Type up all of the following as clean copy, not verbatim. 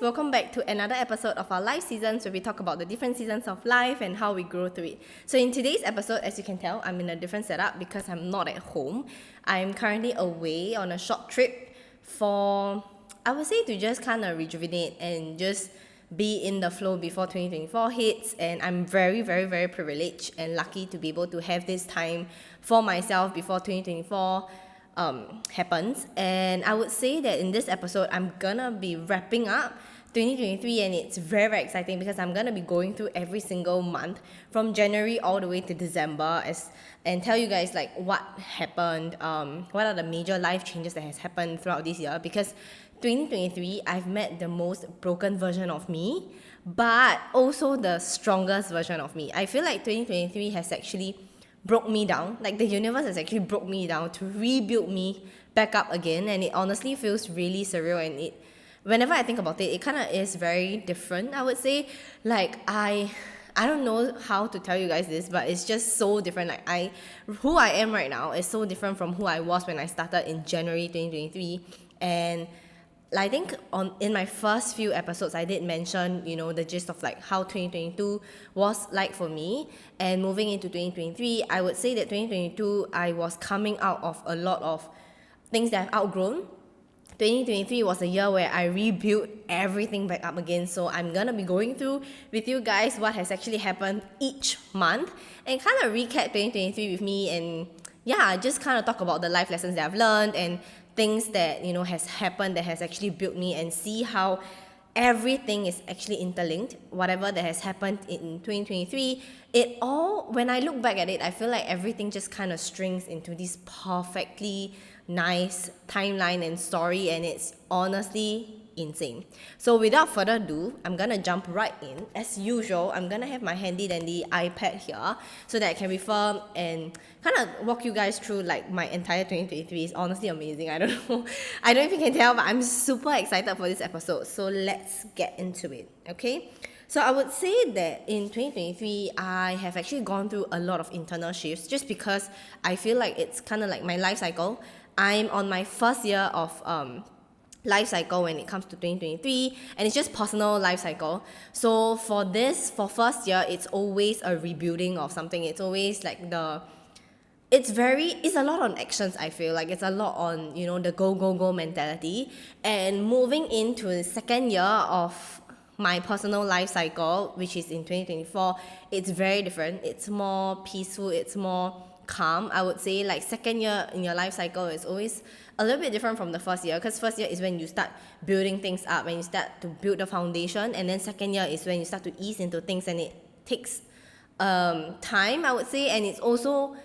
welcome back to another episode of our life seasons where we talk about the different seasons of life and how we grow through it. So in today's episode, as you can tell, I'm in a different setup because I'm not at home. I'm currently away on a short trip for, I would say, to just kind of rejuvenate and just be in the flow before 2024 hits. And I'm very, very, very privileged and lucky to be able to have this time for myself before 2024 happens. And I would say that in this episode, I'm gonna be wrapping up 2023, and it's very, very exciting because I'm gonna be going through every single month from January all the way to December and tell you guys like what happened, what are the major life changes that has happened throughout this year. Because 2023, I've met the most broken version of me, but also the strongest version of me. I feel like 2023 has actually broke me down. Like the universe has actually broke me down to rebuild me back up again, and it honestly feels really surreal. And it, whenever I think about it, it kind of is very different, I would say. Like I don't know how to tell you guys this, but it's just so different. Like who I am right now is so different from who I was when I started in January 2023. And I think in my first few episodes, I did mention, the gist of like how 2022 was like for me. And moving into 2023, I would say that 2022, I was coming out of a lot of things that I've outgrown. 2023 was a year where I rebuilt everything back up again. So I'm gonna be going through with you guys what has actually happened each month and kind of recap 2023 with me, and just kind of talk about the life lessons that I've learned and things that has happened that has actually built me, and see how everything is actually interlinked. Whatever that has happened in 2023, it all, when I look back at it, I feel like everything just kind of strings into this perfectly nice timeline and story, and it's honestly insane. So without further ado, I'm gonna jump right in. As usual, I'm gonna have my handy dandy iPad here so that I can refer and kind of walk you guys through like my entire 2023. It's honestly amazing. I don't know if you can tell, but I'm super excited for this episode. So let's get into it, okay? So I would say that in 2023, I have actually gone through a lot of internal shifts just because I feel like it's kind of like my life cycle. I'm on my first year of life cycle when it comes to 2023, and it's just personal life cycle. So for first year, it's always a rebuilding of something. It's always like it's a lot on actions. I feel like it's a lot on the go mentality. And moving into the second year of my personal life cycle, which is in 2024, it's very different. It's more peaceful, it's more calm. I would say like second year in your life cycle is always a little bit different from the first year, because first year is when you start building things up, when you start to build the foundation, and then second year is when you start to ease into things, and it takes time, I would say. And it's also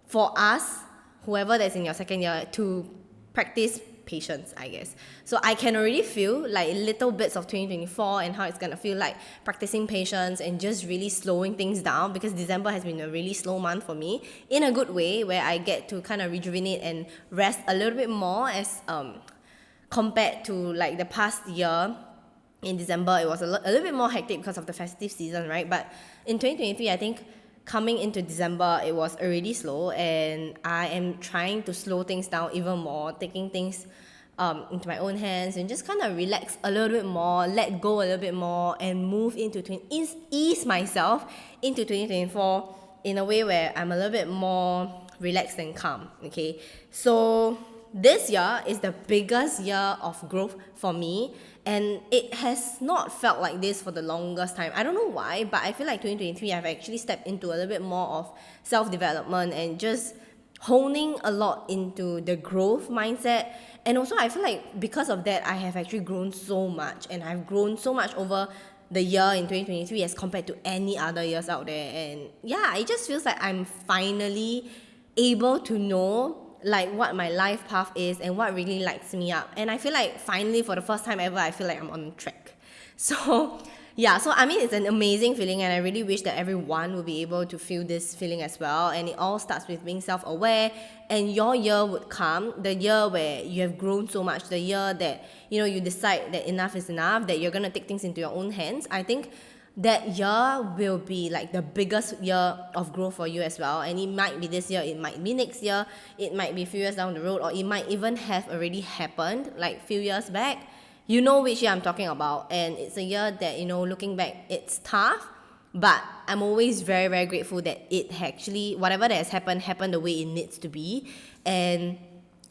for us, whoever that's in your second year, to practice patience, I guess. So I can already feel like little bits of 2024 and how it's gonna feel like practicing patience and just really slowing things down, because December has been a really slow month for me in a good way, where I get to kind of rejuvenate and rest a little bit more as compared to like the past year. In December, it was a little bit more hectic because of the festive season, right? But in 2023, I think coming into December, it was already slow, and I am trying to slow things down even more, taking things into my own hands and just kind of relax a little bit more, let go a little bit more, and move into ease myself into 2024 in a way where I'm a little bit more relaxed and calm, okay? So this year is the biggest year of growth for me, and it has not felt like this for the longest time. I don't know why, but I feel like 2023 I've actually stepped into a little bit more of self-development and just honing a lot into the growth mindset. And also I feel like because of that, I have actually grown so much, and I've grown so much over the year in 2023 as compared to any other years out there. And it just feels like I'm finally able to know like what my life path is and what really lights me up. And I feel like finally, for the first time ever, I feel like I'm on track. So so I mean, it's an amazing feeling, and I really wish that everyone would be able to feel this feeling as well. And it all starts with being self-aware, and your year would come, the year where you have grown so much, the year that you decide that enough is enough, that you're gonna take things into your own hands. I think that year will be like the biggest year of growth for you as well. And it might be this year, it might be next year, it might be a few years down the road, or it might even have already happened like few years back. you know which year I'm talking about, and it's a year that, looking back, it's tough, but I'm always very, very grateful that it actually, whatever that has happened the way it needs to be. And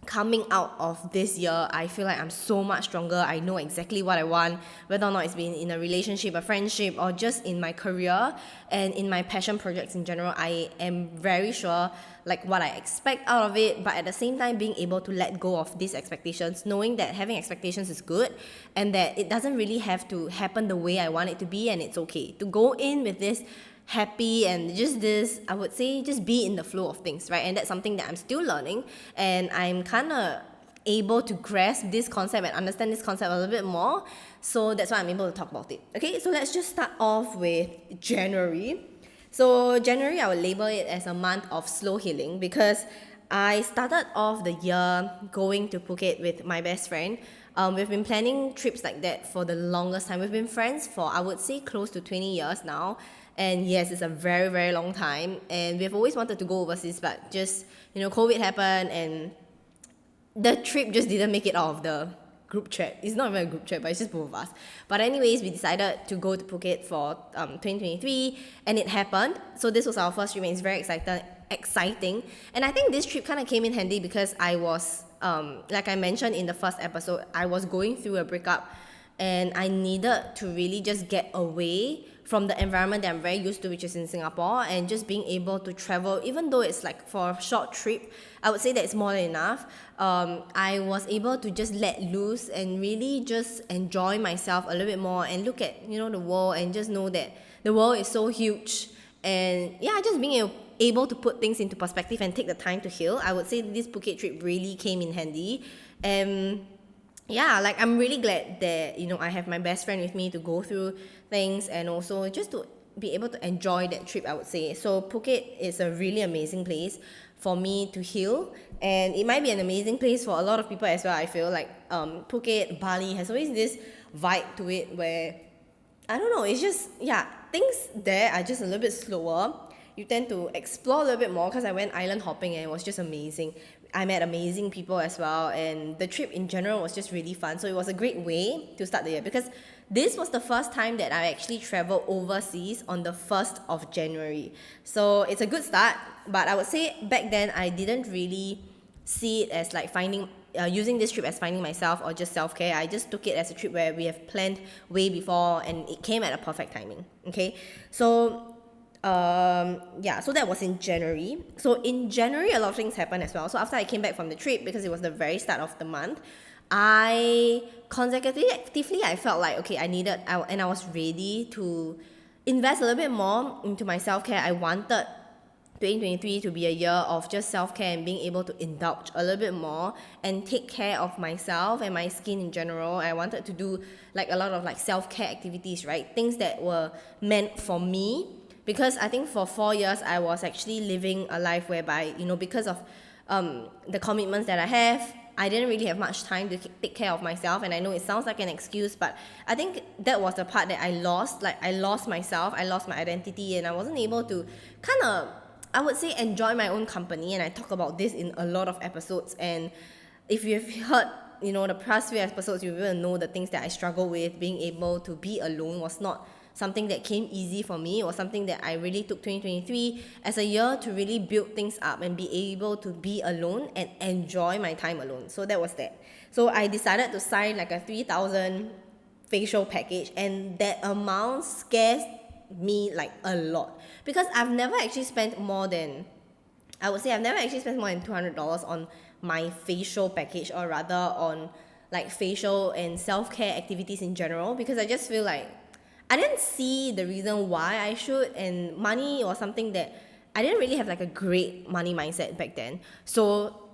coming out of this year, I feel like I'm so much stronger. I know exactly what I want, whether or not it's been in a relationship, a friendship, or just in my career and in my passion projects in general. I am very sure like what I expect out of it, but at the same time being able to let go of these expectations, knowing that having expectations is good and that it doesn't really have to happen the way I want it to be, and it's okay to go in with this happy and just this, I would say, just be in the flow of things, right? And that's something that I'm still learning, and I'm kind of able to grasp this concept and understand this concept a little bit more. So that's why I'm able to talk about it. Okay, so let's just start off with January. So January, I would label it as a month of slow healing because I started off the year going to Phuket with my best friend. We've been planning trips like that for the longest time. We've been friends for, I would say, close to 20 years now. And yes, it's a very, very long time. And we've always wanted to go overseas, but just, COVID happened and the trip just didn't make it out of the group chat. It's not even a group chat, but it's just both of us. But anyways, we decided to go to Phuket for 2023, and it happened. So this was our first trip, and it's very exciting. And I think this trip kind of came in handy because I was, like I mentioned in the first episode, I was going through a breakup, and I needed to really just get away from the environment that I'm very used to, which is in Singapore, and just being able to travel, even though it's like for a short trip, I would say that it's more than enough. I was able to just let loose and really just enjoy myself a little bit more and look at, the world, and just know that the world is so huge. And yeah, just being able to put things into perspective and take the time to heal. I would say this Phuket trip really came in handy. And yeah, like I'm really glad that, I have my best friend with me to go through things, and also just to be able to enjoy that trip, I would say. So Phuket is a really amazing place for me to heal, and it might be an amazing place for a lot of people as well. I feel like Phuket, Bali has always this vibe to it where, I don't know, it's just, yeah, things there are just a little bit slower. You tend to explore a little bit more, because I went island hopping and it was just amazing. I met amazing people as well, and the trip in general was just really fun. So it was a great way to start the year, because this was the first time that I actually traveled overseas on the 1st of January. So it's a good start, but I would say back then I didn't really see it as like using this trip as finding myself or just self-care. I just took it as a trip where we have planned way before, and it came at a perfect timing. Okay, so so that was in January. So in January, a lot of things happened as well. So after I came back from the trip, because it was the very start of the month, I consecutively I felt like, okay, and I was ready to invest a little bit more into my self-care. I wanted 2023 to be a year of just self-care and being able to indulge a little bit more and take care of myself and my skin in general. I wanted to do like a lot of like self-care activities, right? Things that were meant for me, because I think for 4 years I was actually living a life whereby, because of the commitments that I have, I didn't really have much time to take care of myself. And I know it sounds like an excuse, but I think that was the part that I lost. Like I lost myself, I lost my identity, and I wasn't able to kind of, I would say, enjoy my own company. And I talk about this in a lot of episodes. And if you've heard, the past few episodes, you will know the things that I struggle with. Being able to be alone was not something that came easy for me. It was something that I really took 2023 as a year to really build things up and be able to be alone and enjoy my time alone. So that was that. So I decided to sign like a 3,000 facial package, and that amount scares me like a lot, because I've never actually spent more than $200 on my facial package, or rather on like facial and self-care activities in general, because I just feel like I didn't see the reason why I should, and money was something that I didn't really have like a great money mindset back then. So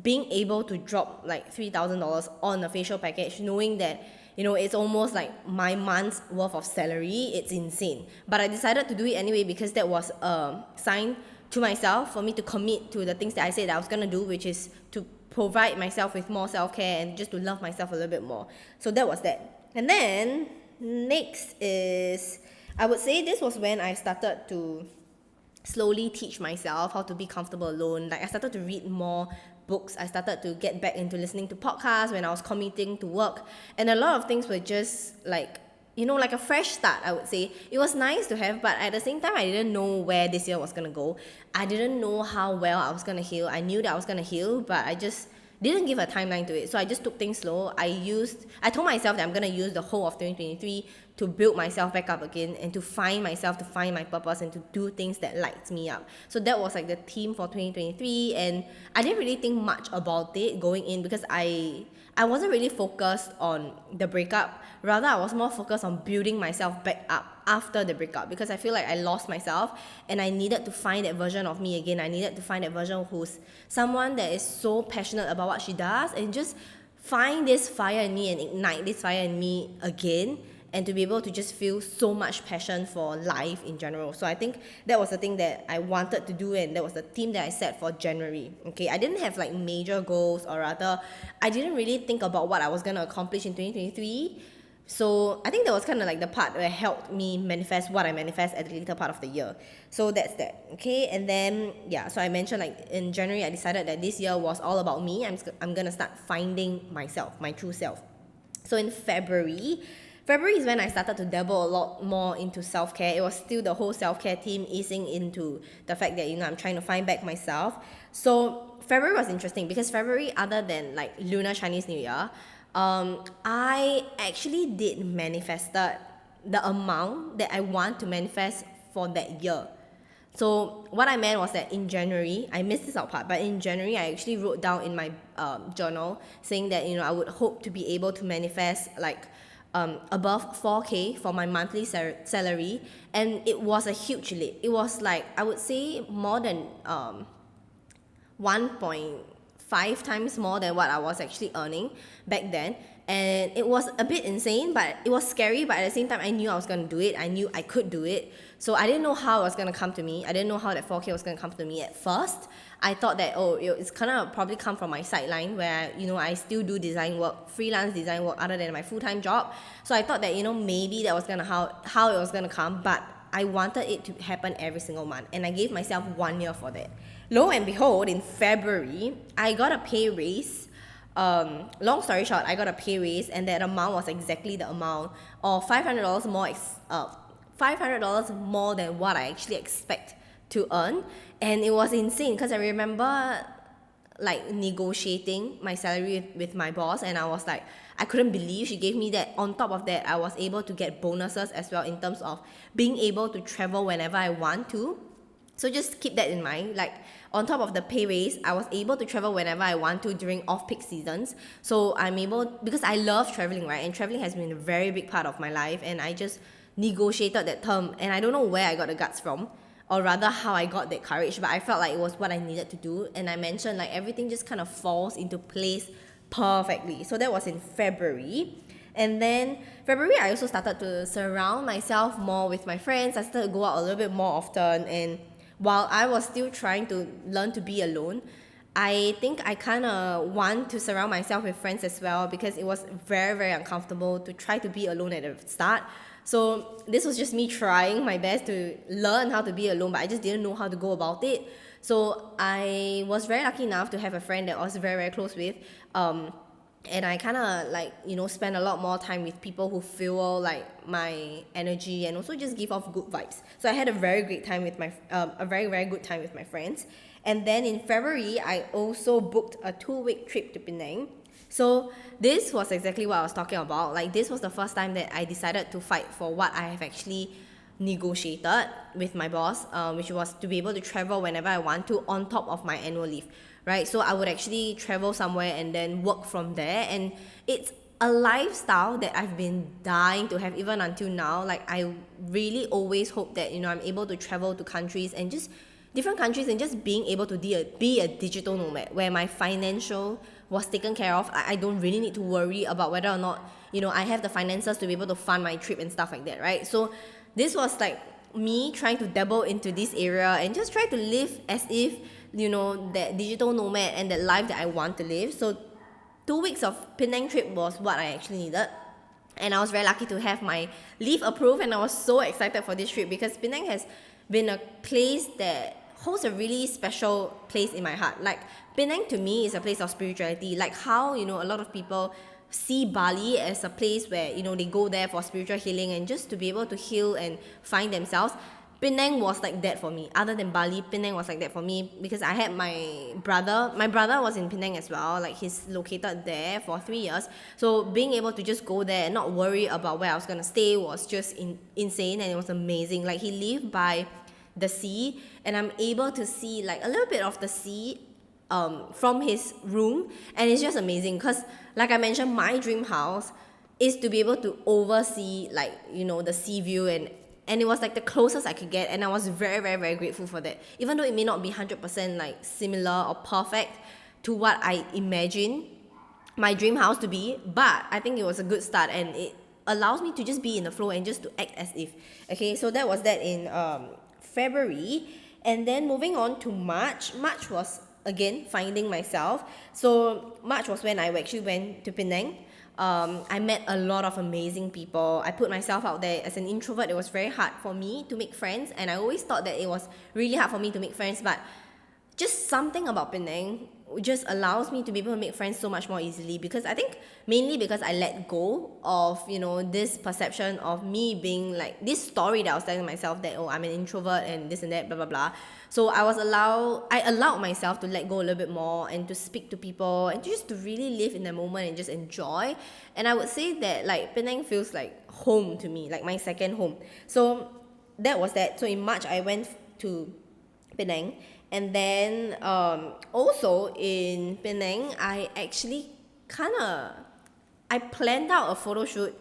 being able to drop like $3,000 on a facial package, knowing that, it's almost like my month's worth of salary, it's insane. But I decided to do it anyway, because that was a sign to myself for me to commit to the things that I said that I was going to do, which is to provide myself with more self-care and just to love myself a little bit more. So that was that. And then next is, I would say this was when I started to slowly teach myself how to be comfortable alone. Like I started to read more books. I started to get back into listening to podcasts when I was commuting to work. And a lot of things were just like, like a fresh start, I would say. It was nice to have, but at the same time, I didn't know where this year was going to go. I didn't know how well I was going to heal. I knew that I was going to heal, but I just didn't give a timeline to it. So I just took things slow. I told myself that I'm going to use the whole of 2023 to build myself back up again and to find myself, to find my purpose and to do things that lights me up. So that was like the theme for 2023, and I didn't really think much about it going in because I wasn't really focused on the breakup. Rather, I was more focused on building myself back up after the breakup because I feel like I lost myself and I needed to find that version of me again. I needed to find that version who's someone that is so passionate about what she does and just find this fire in me and ignite this fire in me again, and to be able to just feel so much passion for life in general. So I think that was the thing that I wanted to do, and that was the theme that I set for January. Okay, I didn't have like major goals, or rather, I didn't really think about what I was going to accomplish in 2023. So I think that was kind of like the part that helped me manifest what I manifest at the later part of the year. So that's that. Okay, and then so I mentioned like in January I decided that this year was all about me. I'm gonna start finding myself, my true self. So in February is when I started to dabble a lot more into self-care. It was still the whole self-care theme, easing into the fact that I'm trying to find back myself. So February was interesting because February, other than like Lunar Chinese New Year, I actually did manifested the amount that I want to manifest for that year. So what I meant was that in January, I missed this out part, but in January, I actually wrote down in my journal saying that, I would hope to be able to manifest like above 4K for my monthly salary. And it was a huge leap. It was like, I would say more than 1.5 times more than what I was actually earning back then. And it was a bit insane, but it was scary. But at the same time, I knew I was going to do it. I knew I could do it. So I didn't know how it was going to come to me. I didn't know how that 4K was going to come to me at first. I thought that, it's going to probably come from my sideline where, I still do design work, freelance design work other than my full-time job. So I thought that, maybe that was going to how it was going to come. But I wanted it to happen every single month. And I gave myself 1 year for that. Lo and behold, in February, I got a pay raise. Long story short, I got a pay raise, and that amount was exactly the amount of $500 more, $500 more than what I actually expect to earn. And it was insane because I remember like negotiating my salary with my boss, and I was like, I couldn't believe she gave me that. On top of that, I was able to get bonuses as well in terms of being able to travel whenever I want to. So just keep that in mind. Like on top of the pay raise, I was able to travel whenever I want to during off-peak seasons. So I'm able, because I love traveling, right? And traveling has been a very big part of my life. And I just negotiated that term. And I don't know where I got the guts from, or rather how I got that courage. But I felt like it was what I needed to do. And I mentioned like everything just kind of falls into place perfectly. So that was in February. And then February, I also started to surround myself more with my friends. I started to go out a little bit more often. And while I was still trying to learn to be alone, I think I kind of want to surround myself with friends as well, because it was very, very uncomfortable to try to be alone at the start. So this was just me trying my best to learn how to be alone, but I just didn't know how to go about it. So I was very lucky enough to have a friend that I was very, very close with. And I kind of spend a lot more time with people who fuel like my energy and also just give off good vibes. So I had a very great time with a very, very good time with my friends. And then in February, I also booked a 2-week trip to Penang. So this was exactly what I was talking about. Like this was the first time that I decided to fight for what I have actually negotiated with my boss, which was to be able to travel whenever I want to on top of my annual leave. Right, so I would actually travel somewhere and then work from there, and it's a lifestyle that I've been dying to have even until now. Like I really always hope that I'm able to travel to countries and just different countries, and just being able to be a digital nomad where my financial was taken care of. I don't really need to worry about whether or not I have the finances to be able to fund my trip and stuff like that, right? So this was like me trying to dabble into this area and just try to live as if that digital nomad and that life that I want to live. So 2 weeks of Penang trip was what I actually needed, and I was very lucky to have my leave approved, and I was so excited for this trip because Penang has been a place that holds a really special place in my heart. Like Penang to me is a place of spirituality. Like how, a lot of people see Bali as a place where, they go there for spiritual healing and just to be able to heal and find themselves. Penang was like that for me. Other than Bali, Penang was like that for me because I had my brother. My brother was in Penang as well. Like he's located there for 3 years. So being able to just go there and not worry about where I was gonna stay was just insane, and it was amazing. Like he lived by the sea, and I'm able to see like a little bit of the sea from his room, and it's just amazing because, like I mentioned, my dream house is to be able to oversee like the sea view, and it was like the closest I could get, and I was very, very, very grateful for that. Even though it may not be 100% like similar or perfect to what I imagine my dream house to be, but I think it was a good start, and it allows me to just be in the flow and just to act as if. Okay, so that was that in February, and then moving on to March. March was again finding myself. So March was when I actually went to Penang. I met a lot of amazing people. I put myself out there. As an introvert, it was very hard for me to make friends, and I always thought that it was really hard for me to make friends, but just something about Penang just allows me to be able to make friends so much more easily, because I think mainly because I let go of this perception of me being like this story that I was telling myself that, oh, I'm an introvert and this and that, blah blah blah. So I allowed myself to let go a little bit more and to speak to people and just to really live in the moment and just enjoy. And I would say that like Penang feels like home to me, like my second home. So that was that. So in March I went to Penang. And then also in Penang, I actually I planned out a photo shoot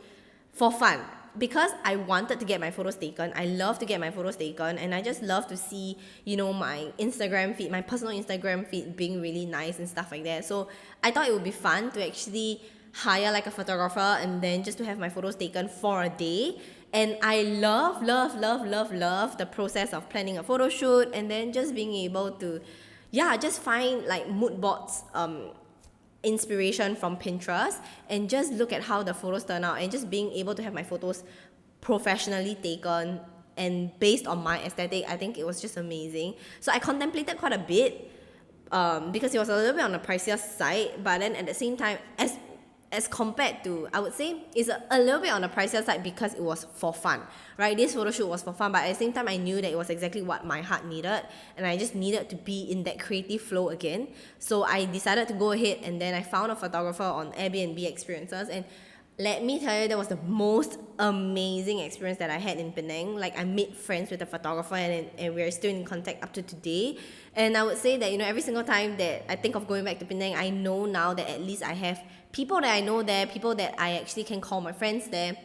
for fun because I wanted to get my photos taken. I love to get my photos taken, and I just love to see, my Instagram feed, my personal Instagram feed being really nice and stuff like that. So I thought it would be fun to actually hire like a photographer and then just to have my photos taken for a day. And I love the process of planning a photo shoot, and then just being able to just find like mood boards inspiration from Pinterest and just look at how the photos turn out, and just being able to have my photos professionally taken and based on my aesthetic. I think it was just amazing. So I contemplated quite a bit because it was a little bit on the pricier side, but then at the same time, as compared to, I would say it's a little bit on the pricier side because it was for fun, right? This photo shoot was for fun, but at the same time I knew that it was exactly what my heart needed, and I just needed to be in that creative flow again. So I decided to go ahead, and then I found a photographer on Airbnb Experiences, and let me tell you, that was the most amazing experience that I had in Penang. Like I made friends with the photographer, and we're still in contact up to today. And I would say that, every single time that I think of going back to Penang, I know now that at least I have people that I know there, people that I actually can call my friends there.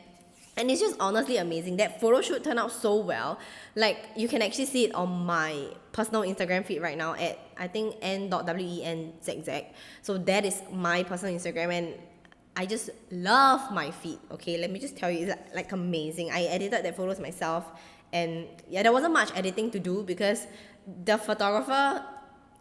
And it's just honestly amazing. That photo shoot turned out so well. Like you can actually see it on my personal Instagram feed right now at, I think, n.wenzz. So that is my personal Instagram, and I just love my feed. Okay, let me just tell you, it's like amazing. I edited that photos myself, and there wasn't much editing to do because the photographer,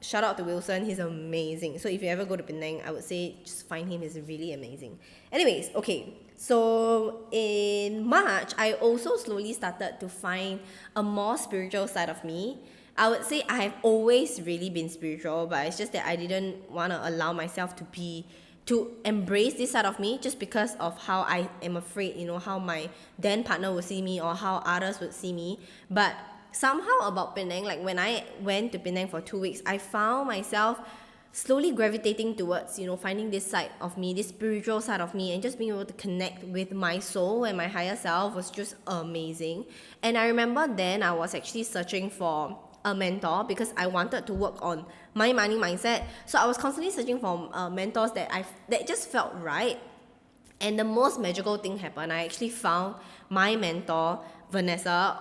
shout out to Wilson, he's amazing. So if you ever go to Penang, I would say just find him. He's really amazing. Anyways, okay, so in March, I also slowly started to find a more spiritual side of me. I would say I have always really been spiritual, but it's just that I didn't want to allow myself to embrace this side of me, just because of how I am afraid, how my then partner would see me or how others would see me. But somehow about Penang, like when I went to Penang for 2 weeks, I found myself slowly gravitating towards, finding this side of me, this spiritual side of me, and just being able to connect with my soul and my higher self was just amazing. And I remember then I was actually searching for a mentor because I wanted to work on my money mindset. So I was constantly searching for mentors that just felt right. And the most magical thing happened. I actually found my mentor, Vanessa,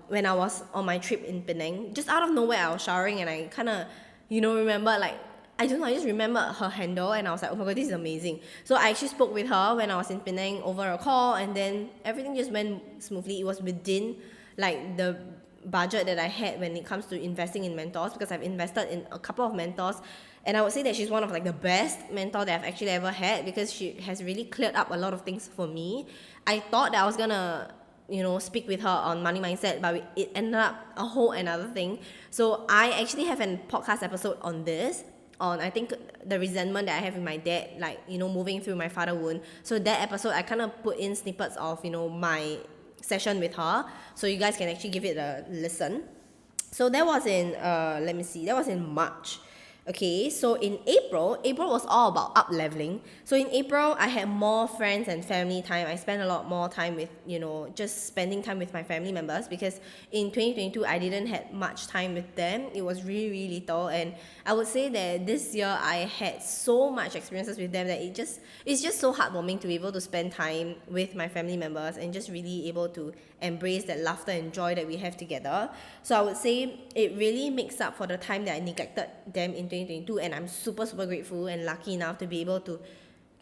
when I was on my trip in Penang. Just out of nowhere, I was showering and I kind of, remember like, I don't know, I just remember her handle and I was like, oh my god, this is amazing. So I actually spoke with her when I was in Penang over a call, and then everything just went smoothly. It was within like the budget that I had when it comes to investing in mentors, because I've invested in a couple of mentors, and I would say that she's one of like the best mentor that I've actually ever had, because she has really cleared up a lot of things for me. I thought that I was gonna speak with her on money mindset, but it ended up a whole another thing. So I actually have a podcast episode on this, on I think the resentment that I have with my dad, like moving through my father wound. So that episode I kind of put in snippets of my session with her, so you guys can actually give it a listen. So that was in let me see, that was in March. Okay, so in April was all about up leveling. So in April, I had more friends and family time. I spent a lot more time with, just spending time with my family members, because in 2022, I didn't had much time with them. It was really, really little. And I would say that this year, I had so much experiences with them that it's just so heartwarming to be able to spend time with my family members and just really able to embrace that laughter and joy that we have together. So I would say it really makes up for the time that I neglected them in 2022, and I'm super, super grateful and lucky enough to be able to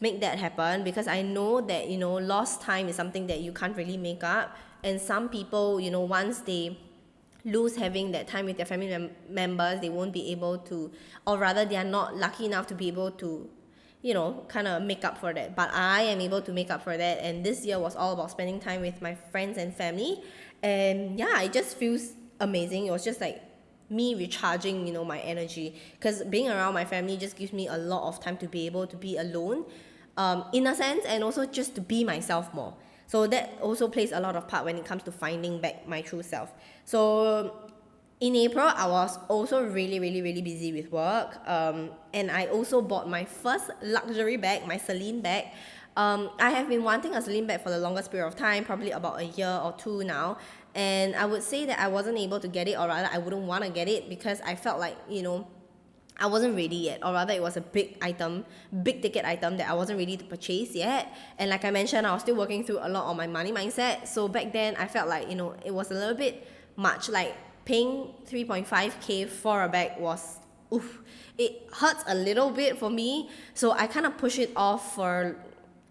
make that happen, because I know that lost time is something that you can't really make up. And some people, once they lose having that time with their family members, they won't be able to, or rather they are not lucky enough to be able to kind of make up for that. But I am able to make up for that, and this year was all about spending time with my friends and family. And yeah, it just feels amazing. It was just like me recharging my energy, because being around my family just gives me a lot of time to be able to be alone, in a sense, and also just to be myself more. So that also plays a lot of part when it comes to finding back my true self. So in April, I was also really, really, really busy with work. And I also bought my first luxury bag, my Celine bag. I have been wanting a Celine bag for the longest period of time, probably about a year or two now. And I would say that I wasn't able to get it, or rather I wouldn't want to get it, because I felt like, I wasn't ready yet, or rather it was a big ticket item that I wasn't ready to purchase yet. And like I mentioned, I was still working through a lot on my money mindset. So back then I felt like, it was a little bit much. Like paying 3.5k for a bag was, it hurts a little bit for me. So I kind of pushed it off for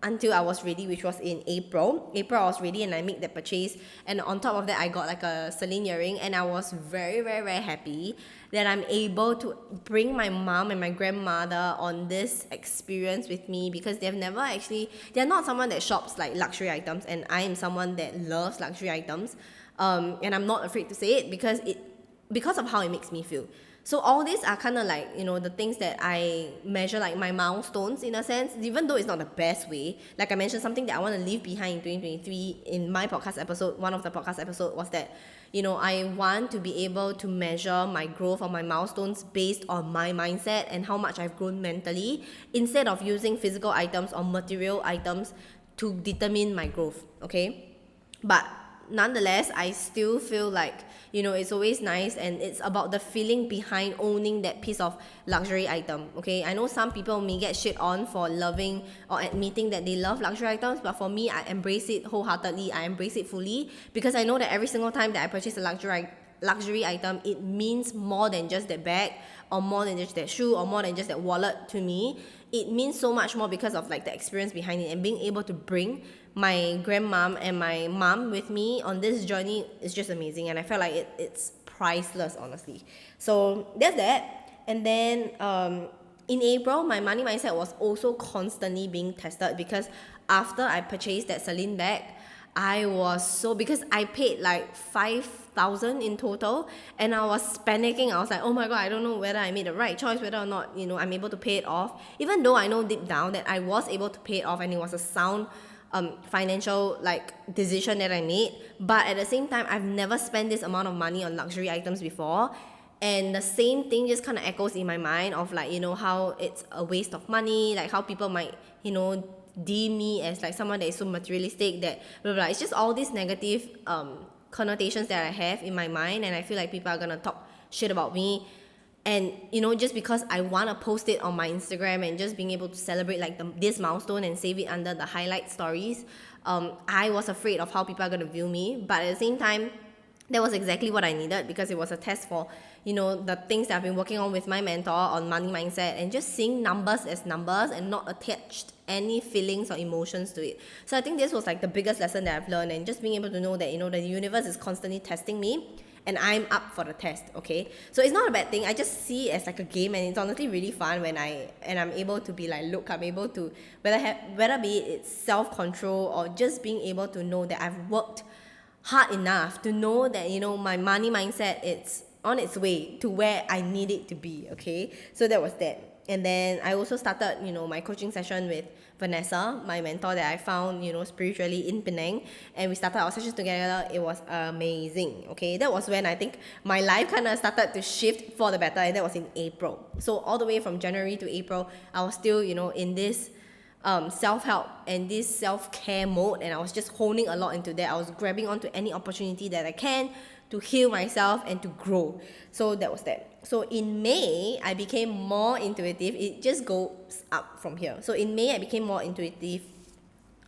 until I was ready, which was in April. I was ready and I made the purchase. And on top of that, I got like a Celine earring, and I was very, very, very happy that I'm able to bring my mom and my grandmother on this experience with me, because they're not someone that shops like luxury items, and I am someone that loves luxury items. And I'm not afraid to say it, because of how it makes me feel. So all these are kind of like, the things that I measure, like my milestones in a sense, even though it's not the best way. Like I mentioned, something that I want to leave behind in 2023 in my podcast episode, one of the podcast episodes was that, I want to be able to measure my growth or my milestones based on my mindset and how much I've grown mentally, instead of using physical items or material items to determine my growth, okay? But nonetheless, I still feel like, it's always nice, and it's about the feeling behind owning that piece of luxury item, okay? I know some people may get shit on for loving or admitting that they love luxury items, but for me, I embrace it wholeheartedly. I embrace it fully, because I know that every single time that I purchase a luxury item, it means more than just that bag, or more than just that shoe, or more than just that wallet to me. It means so much more because of like the experience behind it, and being able to bring my grandmom and my mom with me on this journey is just amazing, and I felt like it's priceless, honestly. So there's that. And then in April, my money mindset was also constantly being tested, because after I purchased that Celine bag, because I paid like 5,000 in total, and I was panicking. I was like, oh my god, I don't know whether I made the right choice, whether or not I'm able to pay it off, even though I know deep down that I was able to pay it off, and it was a sound financial like decision that I made. But at the same time, I've never spent this amount of money on luxury items before, and the same thing just kind of echoes in my mind of like, how it's a waste of money, like how people might deem me as like someone that is so materialistic, that blah, blah, blah. It's just all these negative connotations that I have in my mind, and I feel like people are gonna talk shit about me. And just because I want to post it on my Instagram and just being able to celebrate like this milestone and save it under the highlight stories, I was afraid of how people are going to view me. But at the same time, that was exactly what I needed, because it was a test for the things that I've been working on with my mentor on money mindset, and just seeing numbers as numbers and not attached any feelings or emotions to it. So I think this was like the biggest lesson that I've learned, and just being able to know that the universe is constantly testing me, and I'm up for the test, okay? So it's not a bad thing. I just see it as like a game, and it's honestly really fun when I'm able to be like, look, I'm able to, whether be it's self-control or just being able to know that I've worked hard enough to know that, my money mindset, it's on its way to where I need it to be, okay? So that was that. And then I also started, my coaching session with Vanessa, my mentor that I found, spiritually in Penang. And we started our sessions together. It was amazing, okay? That was when I think my life kind of started to shift for the better, and that was in April. So all the way from January to April, I was still, in this self-help and this self-care mode, and I was just honing a lot into that. I was grabbing onto any opportunity that I can to heal myself and to grow. So that was that. So in May, I became more intuitive. It just goes up from here. So in May, I became more intuitive.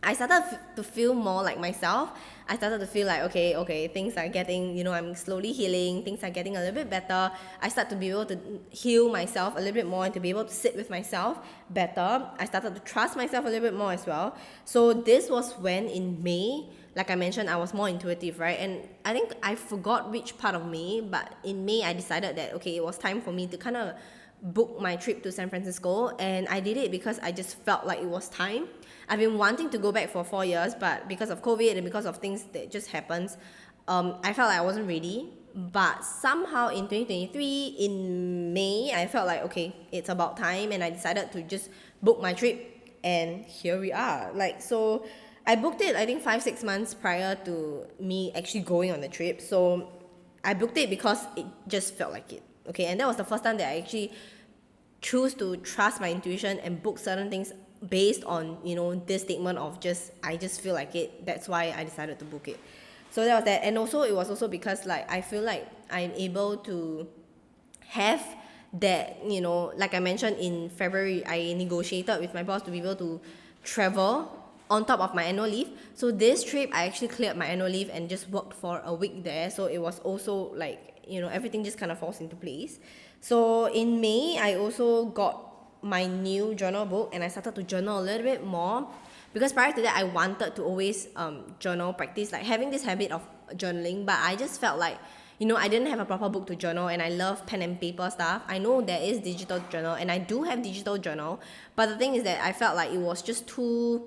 I started to feel more like myself. I started to feel like, okay, things are getting, I'm slowly healing. Things are getting a little bit better. I start to be able to heal myself a little bit more and to be able to sit with myself better. I started to trust myself a little bit more as well. So this was when in May, like I mentioned, I was more intuitive, right? And I think I forgot which part of me, but in May, I decided that, okay, it was time for me to kind of book my trip to San Francisco, and I did it because I just felt like it was time. I've been wanting to go back for 4 years, but because of COVID and because of things that just happens, I felt like I wasn't ready. But somehow in 2023, in May, I felt like, okay, it's about time, and I decided to just book my trip, and here we are. So I booked it, I think 5-6 months prior to me actually going on the trip. So I booked it because it just felt like it. Okay, and that was the first time that I actually choose to trust my intuition and book certain things based on, this statement of I just feel like it. That's why I decided to book it. So that was that. And also it was also because I feel like I'm able to have that, like I mentioned in February, I negotiated with my boss to be able to travel on top of my annual leave. So this trip, I actually cleared my annual leave and just worked for a week there. So it was also everything just kind of falls into place. So in May, I also got my new journal book, and I started to journal a little bit more, because prior to that, I wanted to always journal, practice having this habit of journaling, but I just felt like I didn't have a proper book to journal, and I love pen and paper stuff. I know there is digital journal, and I do have digital journal, but the thing is that I felt like it was just too,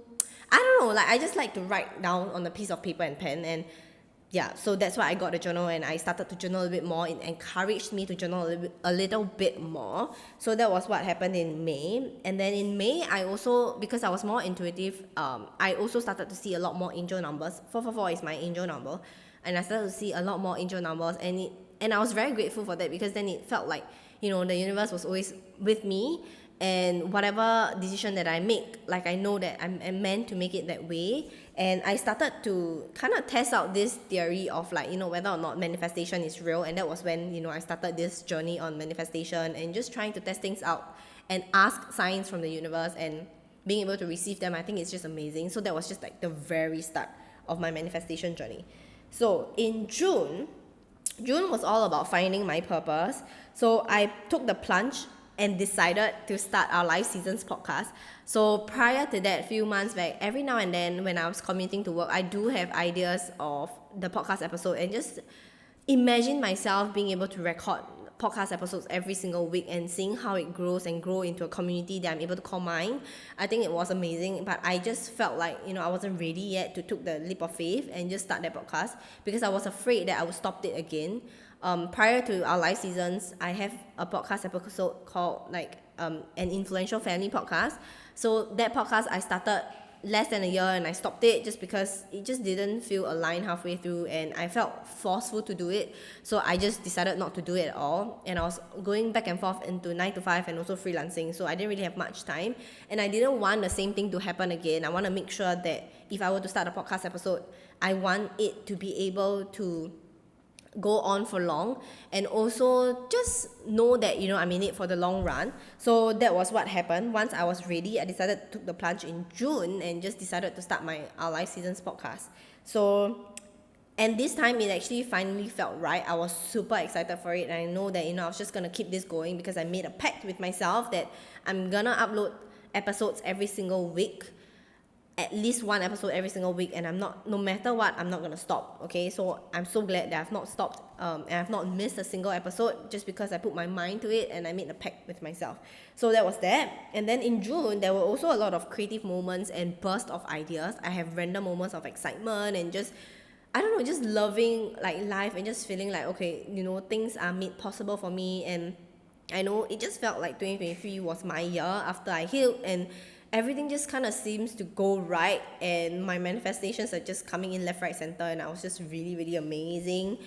I don't know, I just like to write down on a piece of paper and pen, and yeah, so that's why I got the journal, and I started to journal a little bit more. It encouraged me to journal a little bit more. So that was what happened in May. And then in May, I also, because I was more intuitive, I also started to see a lot more angel numbers. 444 is my angel number. And I started to see a lot more angel numbers, and I was very grateful for that, because then it felt like, the universe was always with me. And whatever decision that I make, I know that I'm meant to make it that way. And I started to kind of test out this theory of whether or not manifestation is real. And that was when, I started this journey on manifestation and just trying to test things out and ask signs from the universe and being able to receive them. I think it's just amazing. So that was just the very start of my manifestation journey. So in June was all about finding my purpose. So I took the plunge and decided to start our Life Seasons podcast. So prior to that, few months back, every now and then when I was commuting to work, I do have ideas of the podcast episode, and just imagine myself being able to record podcast episodes every single week and seeing how it grows and grow into a community that I'm able to call mine. I think it was amazing, but I just felt like, I wasn't ready yet to take the leap of faith and just start that podcast, because I was afraid that I would stop it again. Prior to our Life Seasons, I have a podcast episode called an Influential Family Podcast. So that podcast I started less than a year, and I stopped it just because it just didn't feel aligned halfway through, and I felt forceful to do it. So I just decided not to do it at all, and I was going back and forth into 9 to 5 and also freelancing, so I didn't really have much time, and I didn't want the same thing to happen again. I want to make sure that if I were to start a podcast episode, I want it to be able to go on for long, and also just know that I'm in it for the long run. So that was what happened. Once I was ready, I decided to take the plunge in June and just decided to start our Life Seasons podcast. So, and this time it actually finally felt right. I was super excited for it, and I know that I was just gonna keep this going, because I made a pact with myself that I'm gonna upload episodes every single week, at least one episode every single week, and no matter what, I'm not going to stop. Okay, so I'm so glad that I've not stopped, and I've not missed a single episode, just because I put my mind to it and I made a pact with myself. So that was that. And then in June, there were also a lot of creative moments and burst of ideas. I have random moments of excitement and just I don't know, just loving like life and just feeling like, okay, things are made possible for me. And I know it just felt like 2023 was my year after I healed, and everything just kind of seems to go right, and my manifestations are just coming in left, right, center, and I was just really, really amazing.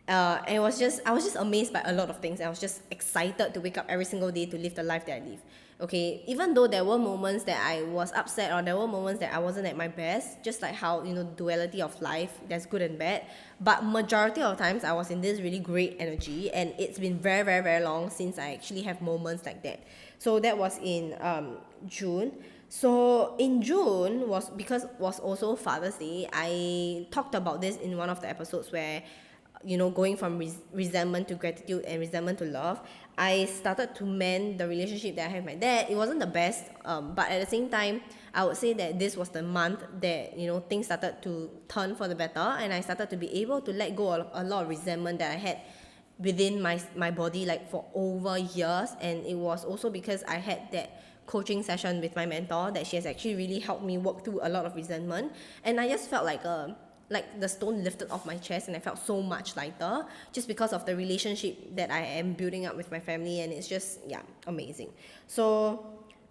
And I was just amazed by a lot of things. I was just excited to wake up every single day to live the life that I live. Okay, even though there were moments that I was upset, or there were moments that I wasn't at my best, just like how duality of life, there's good and bad. But majority of times I was in this really great energy, and it's been very, very, very long since I actually have moments like that. So that was in June. So in June was also Father's Day. I talked about this in one of the episodes where going from resentment to gratitude and resentment to love. I started to mend the relationship that I have with my dad. It wasn't the best, but at the same time, I would say that this was the month that things started to turn for the better, and I started to be able to let go of a lot of resentment that I had within my body, like for over years. And it was also because I had that coaching session with my mentor that she has actually really helped me work through a lot of resentment. And I just felt like the stone lifted off my chest, and I felt so much lighter just because of the relationship that I am building up with my family. And it's just, yeah, amazing. So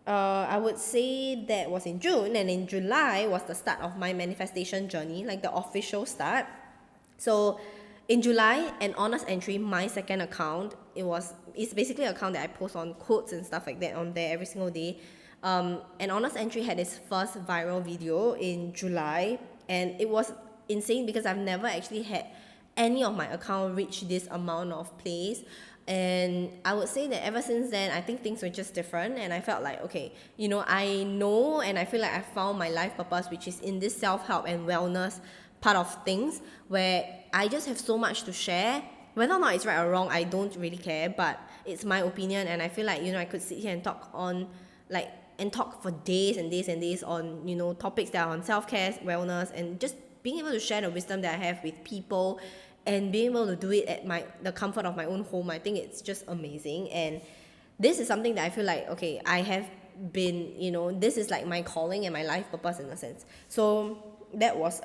I would say that was in June, and in July was the start of my manifestation journey, like the official start. So in July, an honest entry, my second account, it's basically an account that I post on quotes and stuff like that on there every single day. An honest entry had its first viral video in July, and it was insane because I've never actually had any of my account reach this amount of plays. And I would say that ever since then, I think things were just different, and I felt like, okay, I know, and I feel like I found my life purpose, which is in this self-help and wellness part of things, where I just have so much to share. Whether or not it's right or wrong, I don't really care, but it's my opinion. And I feel like I could sit here and talk for days and days and days on topics that are on self-care, wellness, and just being able to share the wisdom that I have with people, and being able to do it at the comfort of my own home. I think it's just amazing. And this is something that I feel like, okay, I have been, this is like my calling and my life purpose in a sense. So that was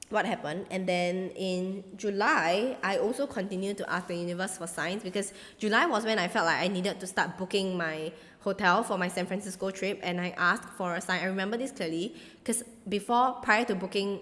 what happened. And then in July, I also continued to ask the universe for signs, because July was when I felt like I needed to start booking my hotel for my San Francisco trip. And I asked for a sign. I remember this clearly because prior to booking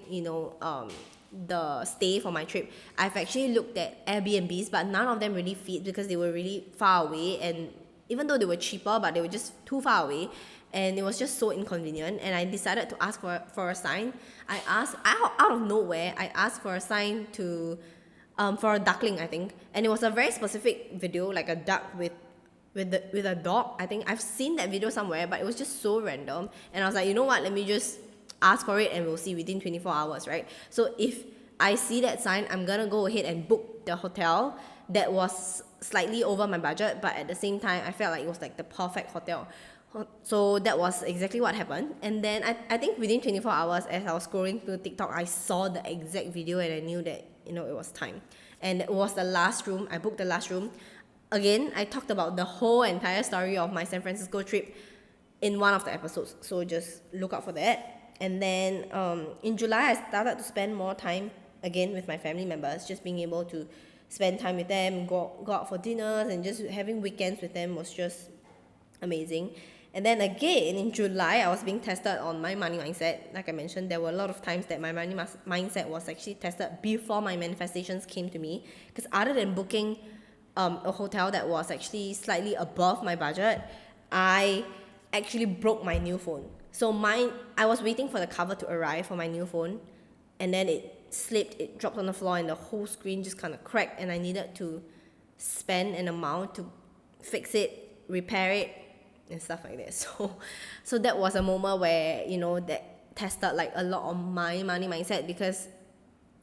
the stay for my trip, I've actually looked at Airbnbs, but none of them really fit because they were really far away. And even though they were cheaper, but they were just too far away, and it was just so inconvenient. And I decided to ask for a sign. I asked out of nowhere. I asked for a sign to for a duckling, I think. And it was a very specific video, like a duck with a dog. I think I've seen that video somewhere, but it was just so random. And I was like, you know what, let me just ask for it, and we'll see within 24 hours, right? So if I see that sign, I'm gonna go ahead and book the hotel. That was slightly over my budget, but at the same time, I felt like it was like the perfect hotel. So that was exactly what happened. And then I think within 24 hours, as I was scrolling through TikTok, I saw the exact video, and I knew that it was time. And it was the last room. I booked the last room. Again, I talked about the whole entire story of my San Francisco trip in one of the episodes, so just look out for that. And then in July, I started to spend more time again with my family members, just being able to spend time with them, go out for dinners, and just having weekends with them was just amazing. And then again in July, I was being tested on my money mindset. Like I mentioned, there were a lot of times that my money mindset was actually tested before my manifestations came to me. Because other than booking a hotel that was actually slightly above my budget, I actually broke my new phone. So I was waiting for the cover to arrive for my new phone, and then it slipped, it dropped on the floor, and the whole screen just kind of cracked, and I needed to spend an amount to fix it, repair it, and stuff like that. So that was a moment where that tested like a lot of my money mindset, because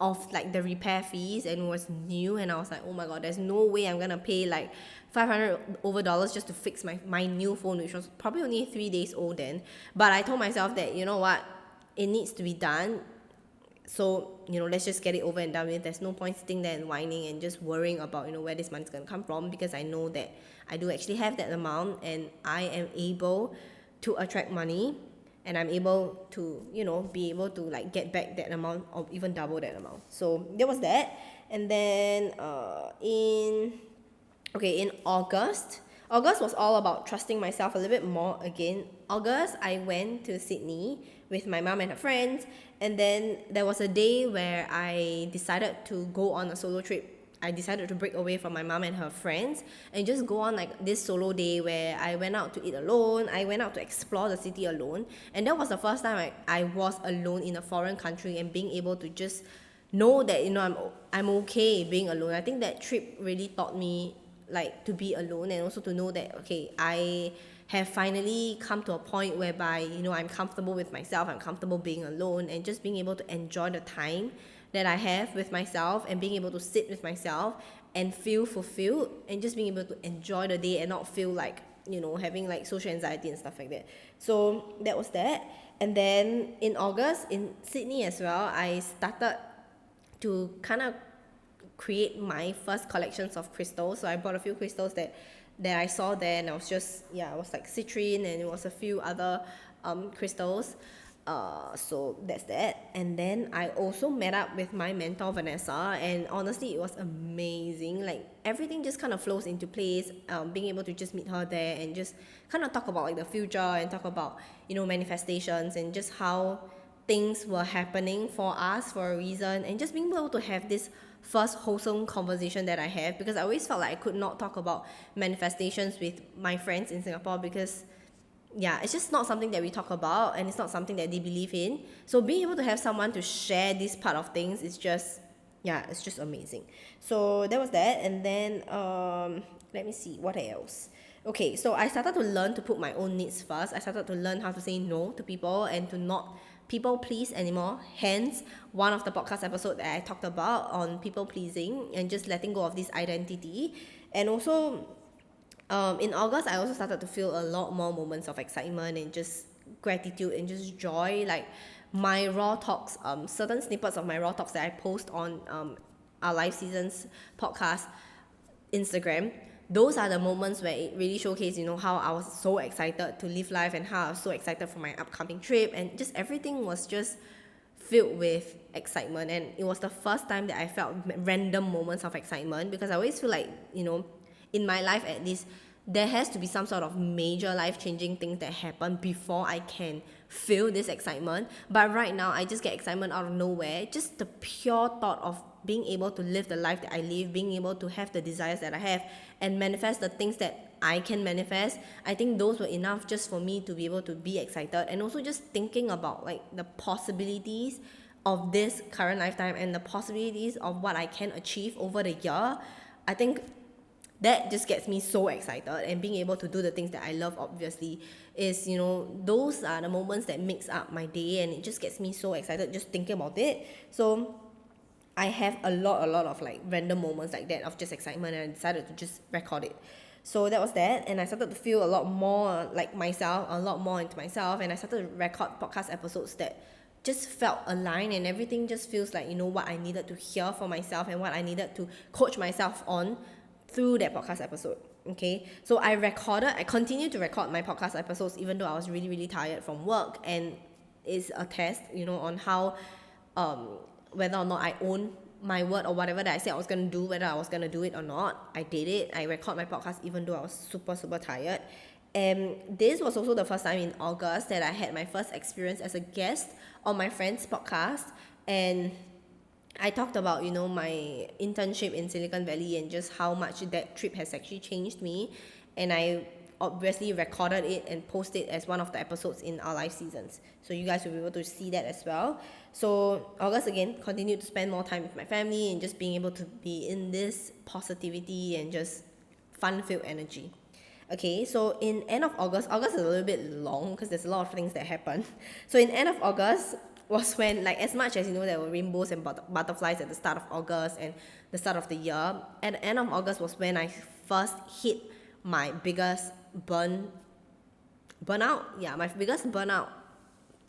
of like the repair fees, and it was new, and I was like, oh my god, there's no way I'm gonna pay like $500 over just to fix my new phone, which was probably only 3 days old then. But I told myself that, you know what, it needs to be done. So let's just get it over and done with. There's no point sitting there and whining and just worrying about where this money's gonna come from, because I know that I do actually have that amount, and I am able to attract money and I'm able to, be able to like get back that amount or even double that amount. So there was that. And then in August was all about trusting myself a little bit more again. August, I went to Sydney with my mom and her friends, and then there was a day where I decided to go on a solo trip. I decided to break away from my mom and her friends and just go on like this solo day where I went out to eat alone. I went out to explore the city alone, and that was the first time I was alone in a foreign country and being able to just know that I'm okay being alone. I think that trip really taught me like to be alone, and also to know that okay, I have finally come to a point whereby I'm comfortable with myself, I'm comfortable being alone, and just being able to enjoy the time that I have with myself, and being able to sit with myself and feel fulfilled, and just being able to enjoy the day and not feel like having like social anxiety and stuff like that. So that was that. And then in August in Sydney as well, I started to kind of create my first collections of crystals. So I bought a few crystals that I saw there, and I was just it was like citrine, and it was a few other crystals. So that's that. And then I also met up with my mentor Vanessa, and honestly it was amazing. Like everything just kind of flows into place. Being able to just meet her there and just kind of talk about like the future, and talk about manifestations, and just how things were happening for us for a reason, and just being able to have this first wholesome conversation that I have, because I always felt like I could not talk about manifestations with my friends in Singapore, because it's just not something that we talk about, and it's not something that they believe in. So being able to have someone to share this part of things is just it's just amazing. So that was that. And then let me see what else. Okay, so I started to learn to put my own needs first. I started to learn how to say no to people and to not people please anymore. Hence, one of the podcast episodes that I talked about on people pleasing and just letting go of this identity. And also, in August, I also started to feel a lot more moments of excitement and just gratitude and just joy. Like my raw talks, certain snippets of my raw talks that I post on our Life Seasons podcast Instagram, those are the moments where it really showcased, how I was so excited to live life, and how I was so excited for my upcoming trip, and just everything was just filled with excitement. And it was the first time that I felt random moments of excitement, because I always feel like, in my life at least, there has to be some sort of major life-changing things that happen before I can feel this excitement. But right now, I just get excitement out of nowhere. Just the pure thought of being able to live the life that I live, being able to have the desires that I have, and manifest the things that I can manifest. I think those were enough just for me to be able to be excited. And also just thinking about like the possibilities of this current lifetime, and the possibilities of what I can achieve over the year. I think that just gets me so excited, and being able to do the things that I love, obviously, is those are the moments that makes up my day, and it just gets me so excited just thinking about it. So I have a lot of like random moments like that of just excitement, and I decided to just record it. So that was that, and I started to feel a lot more like myself, a lot more into myself, and I started to record podcast episodes that just felt aligned, and everything just feels like what I needed to hear for myself, and what I needed to coach myself on through that podcast episode. Okay, so I continued to record my podcast episodes even though I was really, really tired from work, and it's a test, on how whether or not I own my word, or whatever that I said I was going to do, whether I was going to do it or not. I did it. I record my podcast even though I was super, super tired. And this was also the first time in August that I had my first experience as a guest on my friend's podcast. And I talked about, my internship in Silicon Valley, and just how much that trip has actually changed me. And I obviously recorded it and posted it as one of the episodes in our Life Seasons. So you guys will be able to see that as well. So August, again, continued to spend more time with my family, and just being able to be in this positivity and just fun-filled energy. Okay, so in end of August is a little bit long because there's a lot of things that happen. So in end of August was when, like, as much as there were rainbows and butterflies at the start of August and the start of the year, at the end of August was when I first hit my biggest burnout. My biggest burnout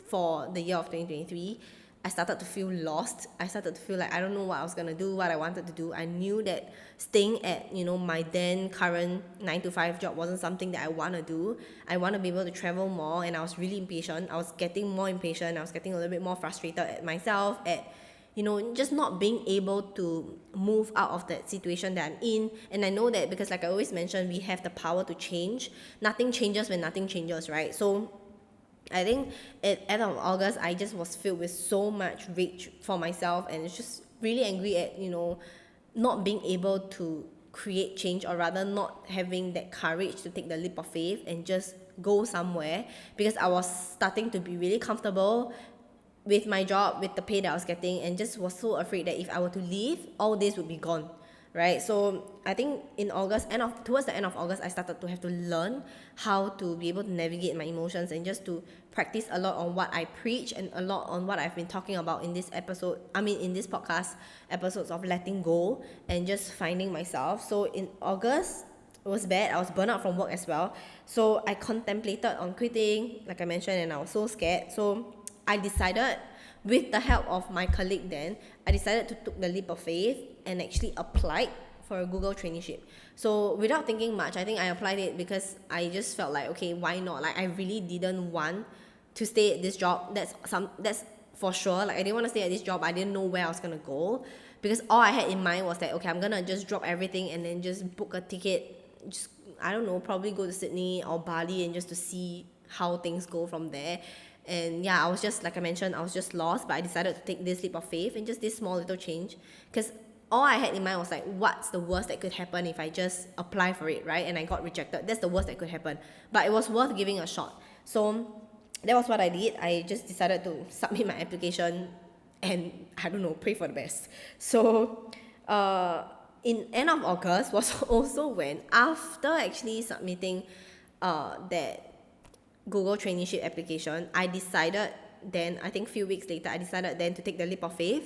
for the year of 2023. I started to feel lost. I started to feel like I don't know what I was gonna do, what I wanted to do. I knew that staying at, my then current 9 to 5 job wasn't something that I wanna do. I wanna be able to travel more, and I was really impatient. I was getting more impatient. I was getting a little bit more frustrated at myself, at just not being able to move out of that situation that I'm in. And I know that because, like I always mention, we have the power to change. Nothing changes when nothing changes, right? So I think at end of August, I just was filled with so much rage for myself, and it's just really angry at, not being able to create change, or rather not having that courage to take the leap of faith and just go somewhere, because I was starting to be really comfortable with my job, with the pay that I was getting, and just was so afraid that if I were to leave, all this would be gone, right? So I think in August, towards the end of August, I started to have to learn how to be able to navigate my emotions, and just to practice a lot on what I preach, and a lot on what I've been talking about in this podcast episodes of letting go and just finding myself. So in August, it was bad. I was burnt out from work as well. So I contemplated on quitting, like I mentioned, and I was so scared. So I decided, with the help of my colleague then, I decided to take the leap of faith and actually applied for a Google traineeship. So without thinking much, I think I applied it because I just felt like, okay, why not? Like, I really didn't want to stay at this job. That's for sure. Like, I didn't want to stay at this job. I didn't know where I was gonna go, because all I had in mind was that, okay, I'm gonna just drop everything and then just book a ticket. Just, I don't know, probably go to Sydney or Bali, and just to see how things go from there. And yeah, I was just, like I mentioned, I was just lost, but I decided to take this leap of faith and just this small little change, because all I had in mind was like, what's the worst that could happen if I just apply for it, right? And I got rejected. That's the worst that could happen, but it was worth giving a shot. So that was what I did. I just decided to submit my application, and I don't know, pray for the best. So in end of August was also when, after actually submitting that Google traineeship application, I decided then, I think a few weeks later, I decided then to take the leap of faith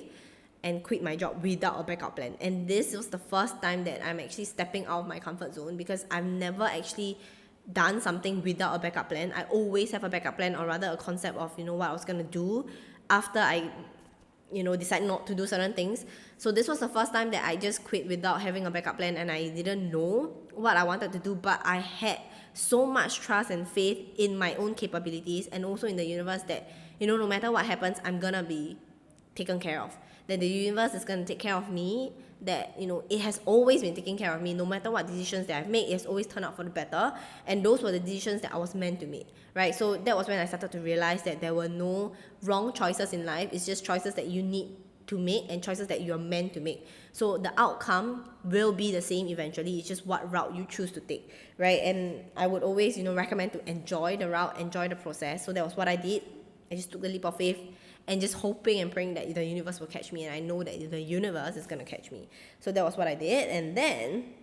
and quit my job without a backup plan. And this was the first time that I'm actually stepping out of my comfort zone, because I've never actually done something without a backup plan. I always have a backup plan, or rather a concept of, what I was going to do after I decide not to do certain things. So this was the first time that I just quit without having a backup plan, and I didn't know what I wanted to do, but I had so much trust and faith in my own capabilities, and also in the universe, that no matter what happens, I'm gonna be taken care of, that the universe is gonna take care of me, that it has always been taking care of me. No matter what decisions that I've made, it has always turned out for the better, and those were the decisions that I was meant to make, right? So that was when I started to realize that there were no wrong choices in life. It's just choices that you need to make, and choices that you're meant to make. So the outcome will be the same eventually. It's just what route you choose to take, right? And I would always recommend to enjoy the route, enjoy the process. So that was what I did. I just took the leap of faith, and just hoping and praying that the universe will catch me, and I know that the universe is going to catch me. So that was what I did. And then,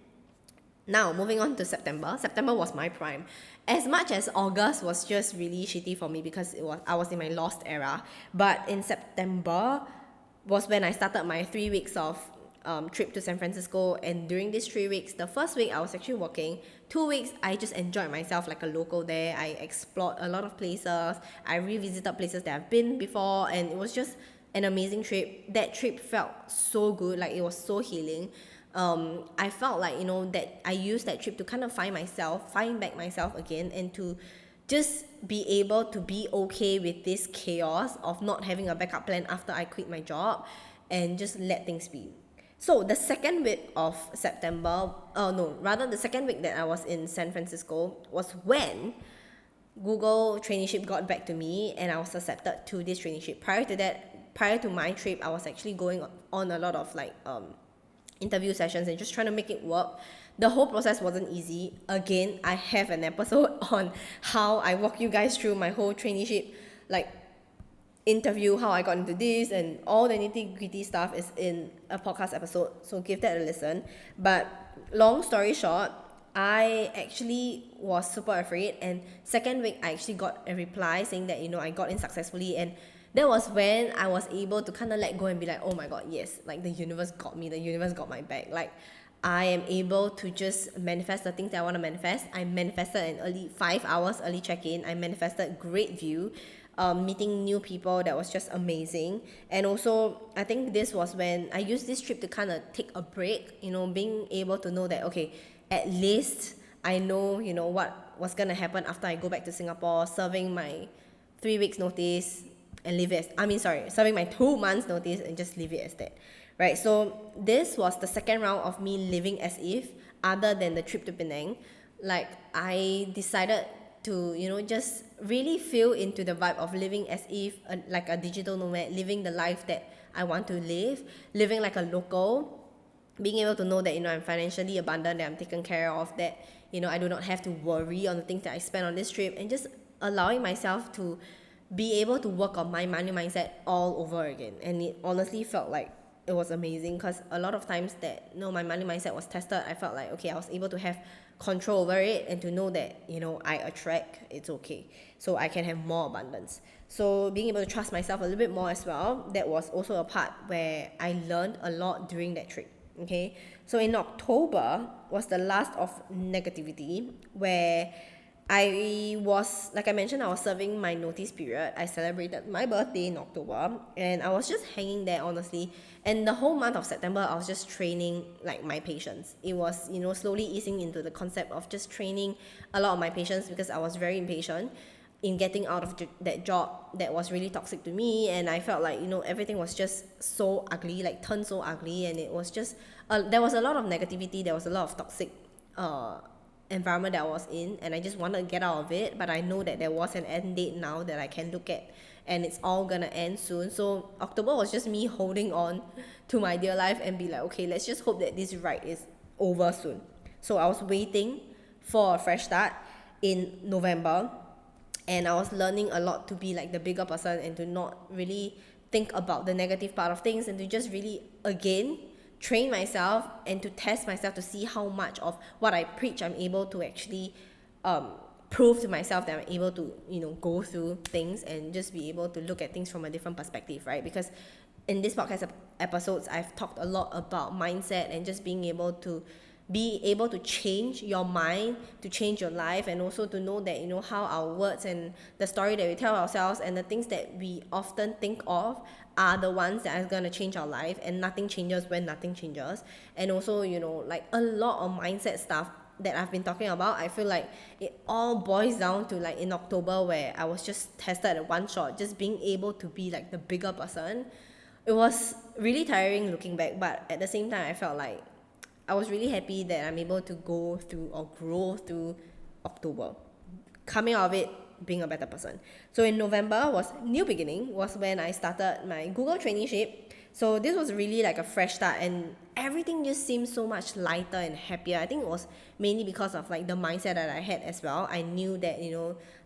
now moving on to September was my prime. As much as August was just really shitty for me, because I was in my lost era, but in September was when I started my 3 weeks of trip to San Francisco. And during these 3 weeks, the first week I was actually working. 2 weeks I just enjoyed myself like a local there. I explored a lot of places. I revisited places that I've been before, and it was just an amazing trip. That trip felt so good, like it was so healing. I felt like that I used that trip to kind of find back myself again, and to just be able to be okay with this chaos of not having a backup plan after I quit my job, and just let things be. So the second week of September, the second week that I was in San Francisco was when Google traineeship got back to me, and I was accepted to this traineeship. Prior to my trip, I was actually going on a lot of interview sessions and just trying to make it work. The whole process wasn't easy. Again, I have an episode on how I walk you guys through my whole traineeship interview, how I got into this, and all the nitty-gritty stuff is in a podcast episode, so give that a listen. But long story short, I actually was super afraid, and second week I actually got a reply saying that I got in successfully, and that was when I was able to kind of let go and be like, oh my god, yes, like the universe got me, the universe got my back. Like, I am able to just manifest the things that I want to manifest. I manifested an 5 hours early check-in. I manifested great view. meeting new people that was just amazing. And also, I think this was when I used this trip to kind of take a break, being able to know that, okay, at least I know, what was going to happen after I go back to Singapore, serving my 3 weeks notice and leave it serving my 2 months notice and just leave it as that, right? So this was the second round of me living as if, other than the trip to Penang. Like, I decided to just really feel into the vibe of living as if like a digital nomad, living the life that I want to live, living like a local, being able to know that I'm financially abundant, that I'm taken care of, that I do not have to worry on the things that I spend on this trip, and just allowing myself to be able to work on my money mindset all over again. And it honestly felt like it was amazing, because a lot of times that my money mindset was tested, I felt like, okay, I was able to have control over it, and to know that I attract, it's okay, so I can have more abundance. So being able to trust myself a little bit more as well, that was also a part where I learned a lot during that trip. Okay, so in October was the last of negativity, where I was, like I mentioned, I was serving my notice period. I celebrated my birthday in October, and I was just hanging there, honestly. And the whole month of September, I was just training like my patience. It was, slowly easing into the concept of just training a lot of my patience, because I was very impatient in getting out of that job that was really toxic to me. And I felt like everything was just so ugly, like turned so ugly, and it was just there was a lot of negativity, there was a lot of toxic environment that I was in, and I just wanted to get out of it. But I know that there was an end date now that I can look at, and it's all gonna end soon. So October was just me holding on to my dear life and be like, okay, let's just hope that this ride is over soon. So I was waiting for a fresh start in November, and I was learning a lot to be like the bigger person, and to not really think about the negative part of things, and to just really, again, train myself and to test myself to see how much of what I preach I'm able to actually prove to myself that I'm able to go through things, and just be able to look at things from a different perspective, right? Because in this podcast episodes, I've talked a lot about mindset, and just being able to change your mind, to change your life, and also to know that how our words and the story that we tell ourselves and the things that we often think of are the ones that are going to change our life, and nothing changes when nothing changes. And also like a lot of mindset stuff that I've been talking about, I feel like it all boils down to like in October, where I was just tested at one shot, just being able to be like the bigger person. It was really tiring looking back, but at the same time I felt like I was really happy that I'm able to go through or grow through October, coming out of it being a better person. So in November was new beginning, was when I started my Google traineeship. So this was really like a fresh start, and everything just seemed so much lighter and happier. I think it was mainly because of like the mindset that I had as well. I knew that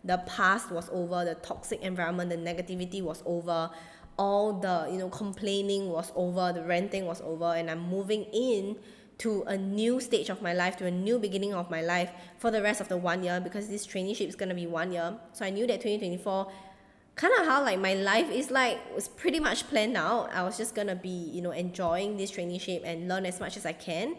the past was over, the toxic environment, the negativity was over, all the complaining was over, the ranting was over, and I'm moving in to a new stage of my life, to a new beginning of my life for the rest of the 1 year, because this traineeship is going to be 1 year. So I knew that 2024, kind of how like my life is like, was pretty much planned out. I was just going to be enjoying this traineeship and learn as much as I can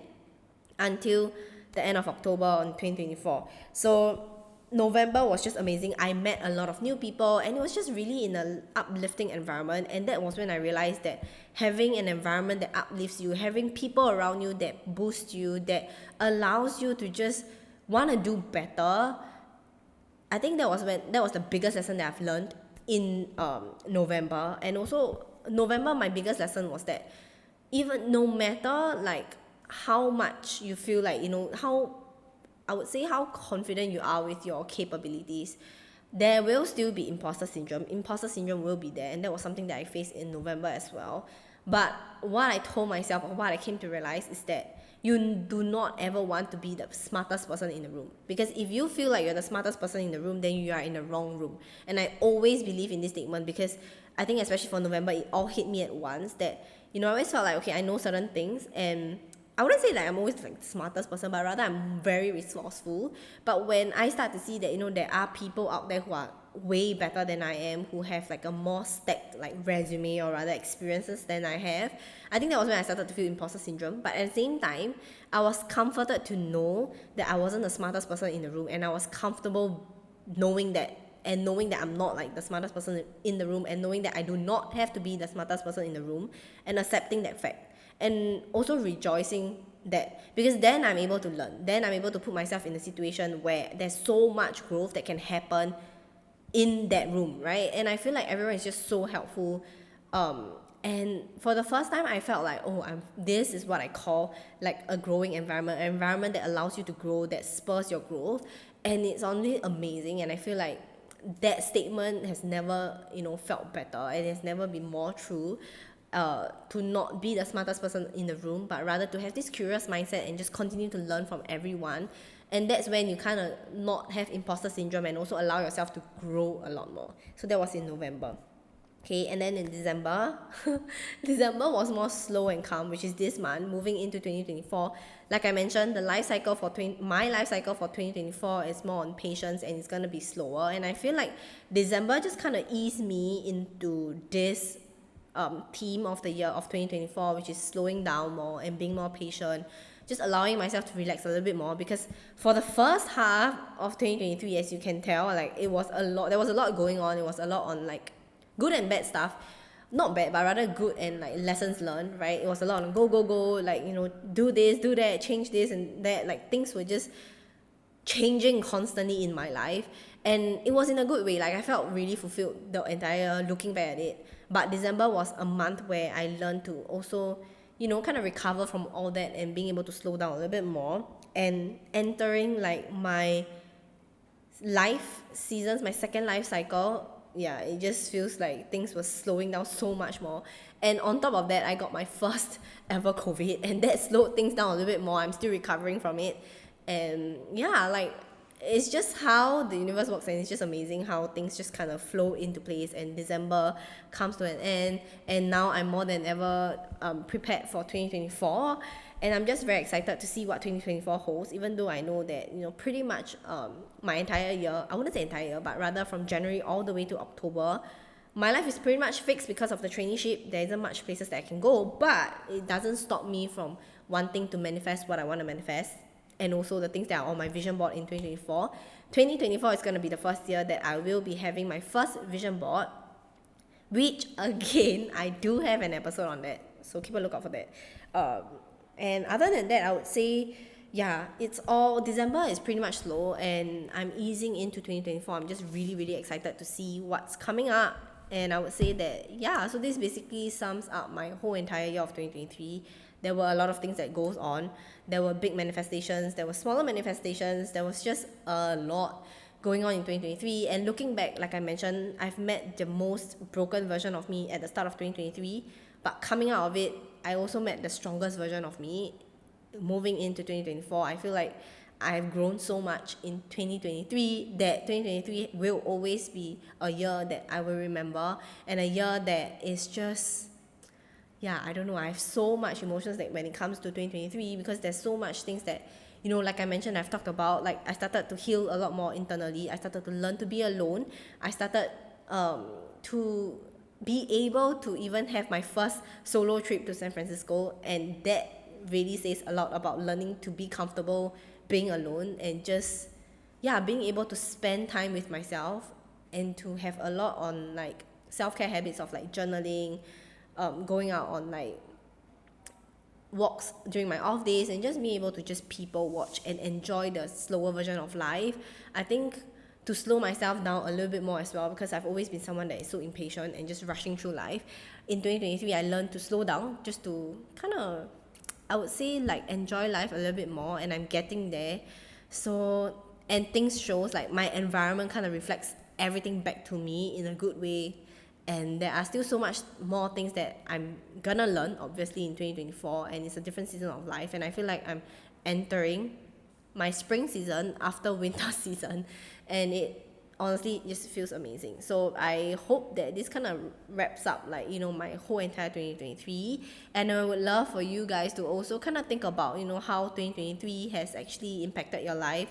until the end of October on 2024. So November was just amazing. I met a lot of new people, and it was just really in an uplifting environment. And that was when I realized that having an environment that uplifts you, having people around you that boost you, that allows you to just want to do better, I think that was the biggest lesson that I've learned in November. And also November, my biggest lesson was that even no matter like how much you feel like how, I would say, how confident you are with your capabilities, there will still be imposter syndrome. Imposter syndrome will be there, and that was something that I faced in November as well. But what I told myself, or what I came to realize, is that you do not ever want to be the smartest person in the room. Because if you feel like you're the smartest person in the room, then you are in the wrong room. And I always believe in this statement, because I think especially for November, it all hit me at once that I always felt like, okay, I know certain things, and I wouldn't say like I'm always like the smartest person, but rather I'm very resourceful. But when I start to see that there are people out there who are way better than I am, who have like a more stacked like resume, or rather experiences than I have, I think that was when I started to feel imposter syndrome. But at the same time, I was comforted to know that I wasn't the smartest person in the room, and I was comfortable knowing that and knowing that I'm not like the smartest person in the room, and knowing that I do not have to be the smartest person in the room, and accepting that fact, and also rejoicing that, because then I'm able to learn, then I'm able to put myself in a situation where there's so much growth that can happen in that room, right? And I feel like everyone is just so helpful. And for the first time I felt like, oh, this is what I call like a growing environment, an environment that allows you to grow, that spurs your growth. And it's only amazing, and I feel like that statement has never, felt better, and it's never been more true. To not be the smartest person in the room, but rather to have this curious mindset and just continue to learn from everyone. And that's when you kind of not have imposter syndrome, and also allow yourself to grow a lot more. So that was in November. Okay, and then in December, December was more slow and calm, which is this month, moving into 2024. Like I mentioned, my life cycle for 2024 is more on patience, and it's gonna be slower. And I feel like December just kind of eased me into this theme of the year of 2024, which is slowing down more and being more patient, just allowing myself to relax a little bit more. Because for the first half of 2023, as you can tell, like there was a lot going on. It was a lot on like good and bad stuff, not bad, but rather good, and like lessons learned, right? It was a lot on go, like, do this, do that, change this and that. Like things were just changing constantly in my life, and it was in a good way. Like I felt really fulfilled the entire looking back at it. But December was a month where I learned to also, kind of recover from all that, and being able to slow down a little bit more, and entering like my life seasons, my second life cycle. Yeah, it just feels like things were slowing down so much more. And on top of that, I got my first ever COVID, and that slowed things down a little bit more. I'm still recovering from it. And yeah, like it's just how the universe works, and it's just amazing how things just kind of flow into place. And December comes to an end, and now I'm more than ever prepared for 2024. And I'm just very excited to see what 2024 holds, even though I know that, pretty much my entire year, I wouldn't say entire year, but rather from January all the way to October, my life is pretty much fixed because of the traineeship. There isn't much places that I can go, but it doesn't stop me from wanting to manifest what I want to manifest, and also the things that are on my vision board in 2024. 2024 is going to be the first year that I will be having my first vision board, which again, I do have an episode on that, so keep a lookout for that. And other than that, I would say, yeah, December is pretty much slow, and I'm easing into 2024. I'm just really, really excited to see what's coming up. And I would say that, yeah, so this basically sums up my whole entire year of 2023. There were a lot of things that goes on. There were big manifestations, there were smaller manifestations, there was just a lot going on in 2023. And looking back, like I mentioned, I've met the most broken version of me at the start of 2023, but coming out of it, I also met the strongest version of me moving into 2024. I feel like I've grown so much in 2023 that 2023 will always be a year that I will remember, and a year that is just, yeah, I don't know, I have so much emotions like when it comes to 2023, because there's so much things that, like I mentioned, I've talked about. Like I started to heal a lot more internally. I started to learn to be alone. I started to be able to even have my first solo trip to San Francisco, and that really says a lot about learning to be comfortable being alone, and just, yeah, being able to spend time with myself, and to have a lot on like self-care habits of like journaling, going out on like walks during my off days, and just being able to just people watch and enjoy the slower version of life. I think to slow myself down a little bit more as well, because I've always been someone that is so impatient and just rushing through life. In 2023, I learned to slow down, just to kind of, I would say, like enjoy life a little bit more, and I'm getting there. So, and things shows, like my environment kind of reflects everything back to me in a good way. And there are still so much more things that I'm gonna learn, obviously, in 2024, and it's a different season of life. And I feel like I'm entering my spring season after winter season, and it honestly just feels amazing. So I hope that this kind of wraps up like, my whole entire 2023. And I would love for you guys to also kind of think about, how 2023 has actually impacted your life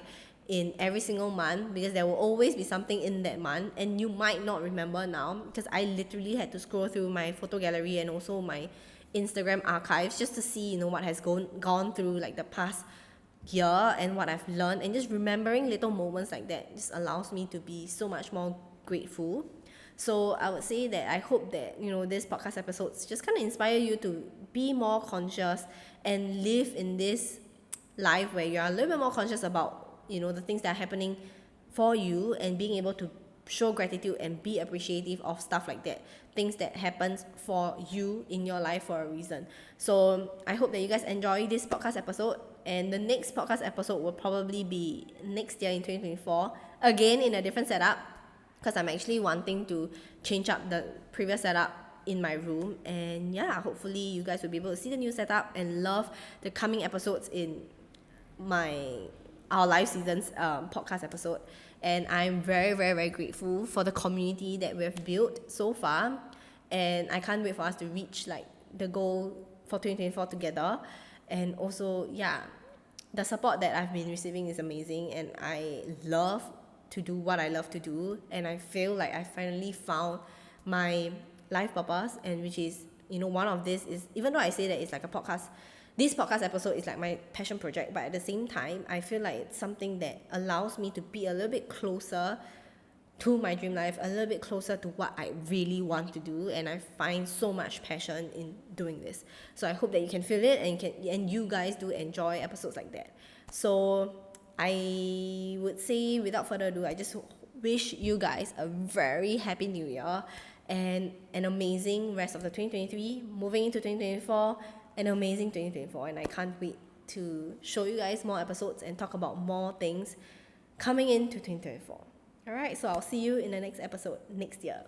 in every single month, because there will always be something in that month, and you might not remember now, because I literally had to scroll through my photo gallery and also my Instagram archives just to see, what has gone through like the past year and what I've learned, and just remembering little moments like that just allows me to be so much more grateful. So I would say that I hope that this podcast episodes just kind of inspire you to be more conscious and live in this life where you're a little bit more conscious about the things that are happening for you, and being able to show gratitude and be appreciative of stuff like that, things that happens for you in your life for a reason. So I hope that you guys enjoy this podcast episode, and the next podcast episode will probably be next year in 2024, again in a different setup, because I'm actually wanting to change up the previous setup in my room. And yeah, hopefully you guys will be able to see the new setup and love the coming episodes in our live seasons podcast episode. And I'm very, very, very grateful for the community that we've built so far, and I can't wait for us to reach like the goal for 2024 together. And also, yeah, the support that I've been receiving is amazing, and I love to do what I love to do, and I feel like I finally found my life purpose. And which is, one of this is, even though I say that it's like a podcast, this podcast episode is like my passion project, but at the same time I feel like it's something that allows me to be a little bit closer to my dream life, a little bit closer to what I really want to do, and I find so much passion in doing this. So I hope that you can feel it, and you guys do enjoy episodes like that. So I would say, without further ado, I just wish you guys a very happy new year and an amazing rest of the 2023, moving into 2024, an amazing 2024. And I can't wait to show you guys more episodes and talk about more things coming into 2024. Alright, so I'll see you in the next episode next year.